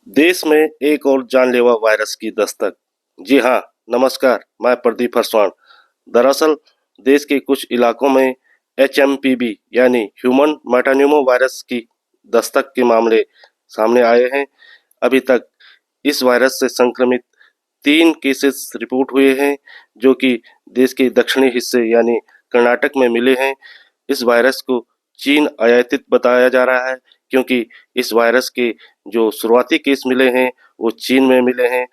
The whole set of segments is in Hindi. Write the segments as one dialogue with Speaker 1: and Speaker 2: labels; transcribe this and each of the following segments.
Speaker 1: देश में एक और जानलेवा वायरस की दस्तक। जी हाँ, नमस्कार, मैं प्रदीप हरसवाण। दरअसल देश के कुछ इलाकों में एचएमपीवी यानी ह्यूमन मेटान्यूमो वायरस की दस्तक के मामले सामने आए हैं। अभी तक इस वायरस से संक्रमित 3 केसेस रिपोर्ट हुए हैं, जो कि देश के दक्षिणी हिस्से यानी कर्नाटक में मिले हैं। इस वायरस को चीन आयातित बताया जा रहा है, क्योंकि इस वायरस के जो शुरुआती केस मिले हैं वो चीन में मिले हैं।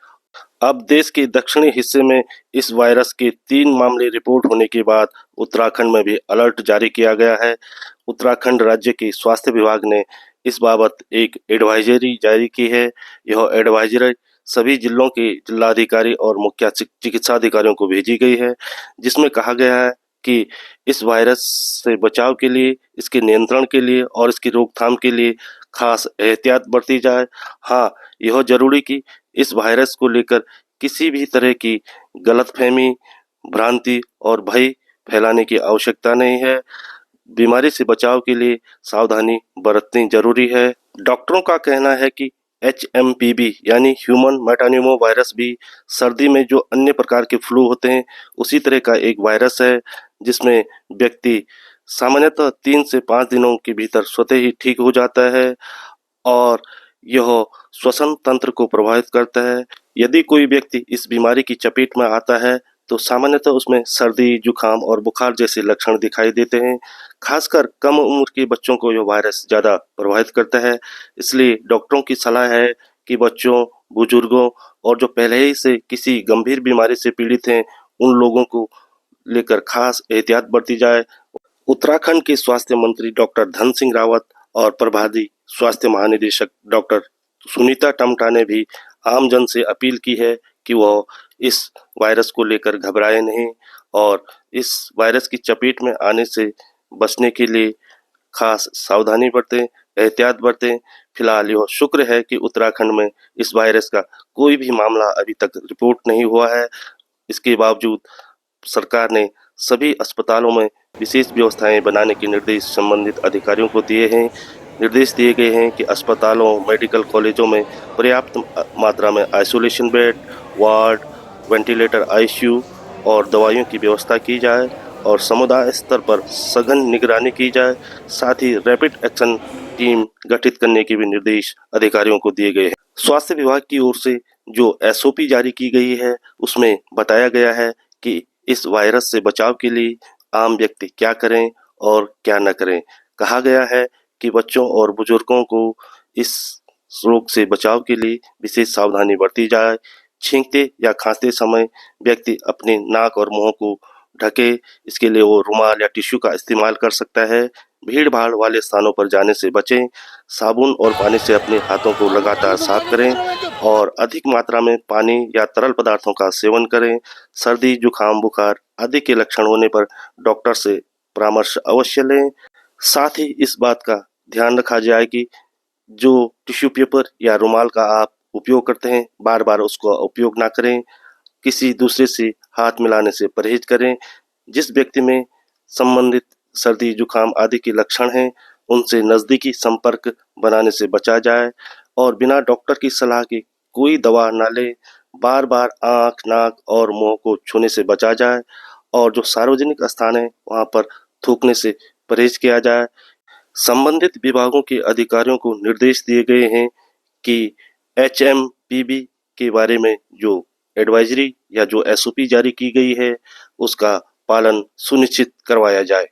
Speaker 1: अब देश के दक्षिणी हिस्से में इस वायरस के 3 मामले रिपोर्ट होने के बाद उत्तराखंड में भी अलर्ट जारी किया गया है। उत्तराखंड राज्य के स्वास्थ्य विभाग ने इस बाबत एक एडवाइजरी जारी की है। यह एडवाइजरी सभी जिलों के जिलाधिकारी और मुख्य चिकित्सा अधिकारियों को भेजी गई है, जिसमें कहा गया है कि इस वायरस से बचाव के लिए, इसके नियंत्रण के लिए और इसकी रोकथाम के लिए खास एहतियात बरती जाए। हाँ, यह जरूरी कि इस वायरस को लेकर किसी भी तरह की गलतफहमी, भ्रांति और भय फैलाने की आवश्यकता नहीं है। बीमारी से बचाव के लिए सावधानी बरतनी जरूरी है। डॉक्टरों का कहना है कि एचएमपीवी यानी ह्यूमन मेटान्यूमो वायरस भी सर्दी में जो अन्य प्रकार के फ्लू होते हैं उसी तरह का एक वायरस है, जिसमें व्यक्ति सामान्यतः 3 से 5 दिनों के भीतर स्वतः ही ठीक हो जाता है और यह श्वसन तंत्र को प्रभावित करता है। यदि कोई व्यक्ति इस बीमारी की चपेट में आता है तो सामान्यतः उसमें सर्दी, जुकाम और बुखार जैसे लक्षण दिखाई देते हैं। खासकर कम उम्र के बच्चों को यह वायरस ज़्यादा प्रभावित करता है। इसलिए डॉक्टरों की सलाह है कि बच्चों, बुजुर्गों और जो पहले ही से किसी गंभीर बीमारी से पीड़ित हैं, उन लोगों को लेकर खास एहतियात बरती जाए। उत्तराखंड के स्वास्थ्य मंत्री डॉक्टर धन सिंह रावत और प्रभारी स्वास्थ्य महानिदेशक डॉक्टर सुनीता टम्टा ने भी आम जन से अपील की है कि वह इस वायरस को लेकर घबराए नहीं और इस वायरस की चपेट में आने से बचने के लिए खास सावधानी बरतें, एहतियात बरतें। फिलहाल यह शुक्र है कि उत्तराखंड में इस वायरस का कोई भी मामला अभी तक रिपोर्ट नहीं हुआ है। इसके बावजूद सरकार ने सभी अस्पतालों में विशेष व्यवस्थाएं बनाने के निर्देश संबंधित अधिकारियों को दिए हैं। निर्देश दिए गए हैं कि अस्पतालों, मेडिकल कॉलेजों में पर्याप्त मात्रा में isolation bed, ward, ventilator, ICU और दवाइयों की व्यवस्था की जाए और समुदाय स्तर पर सघन निगरानी की जाए। साथ ही रैपिड एक्शन टीम गठित करने के भी निर्देश अधिकारियों को दिए गए हैं। स्वास्थ्य विभाग की ओर से जो एसओपी जारी की गई है, उसमें बताया गया है कि इस वायरस से बचाव के लिए आम व्यक्ति क्या करें और क्या न करें। कहा गया है कि बच्चों और बुजुर्गों को इस रोग से बचाव के लिए विशेष सावधानी बरती जाए। छींकते या खांसते समय व्यक्ति अपने नाक और मुंह को ढके। इसके लिए वो रुमाल या टिश्यू का इस्तेमाल कर सकता है। भीड़ भाड़ वाले स्थानों पर जाने से बचें। साबुन और पानी से अपने हाथों को लगातार साफ करें और अधिक मात्रा में पानी या तरल पदार्थों का सेवन करें। सर्दी, जुकाम, बुखार आदि के लक्षण होने पर डॉक्टर से परामर्श अवश्य लें। साथ ही इस बात का ध्यान रखा जाए कि जो टिश्यू पेपर या रुमाल का आप उपयोग करते हैं, बार बार उसका उपयोग ना करें। किसी दूसरे से हाथ मिलाने से परहेज करें। जिस व्यक्ति में संबंधित सर्दी, जुकाम आदि के लक्षण हैं, उनसे नज़दीकी संपर्क बनाने से बचा जाए और बिना डॉक्टर की सलाह के कोई दवा ना लें। बार बार आँख, नाक और मुंह को छूने से बचा जाए और जो सार्वजनिक स्थान है वहाँ पर थूकने से परहेज किया जाए। संबंधित विभागों के अधिकारियों को निर्देश दिए गए हैं कि एचएमपीवी के बारे में जो एडवाइजरी या जो एसओपी जारी की गई है, उसका पालन सुनिश्चित करवाया जाए।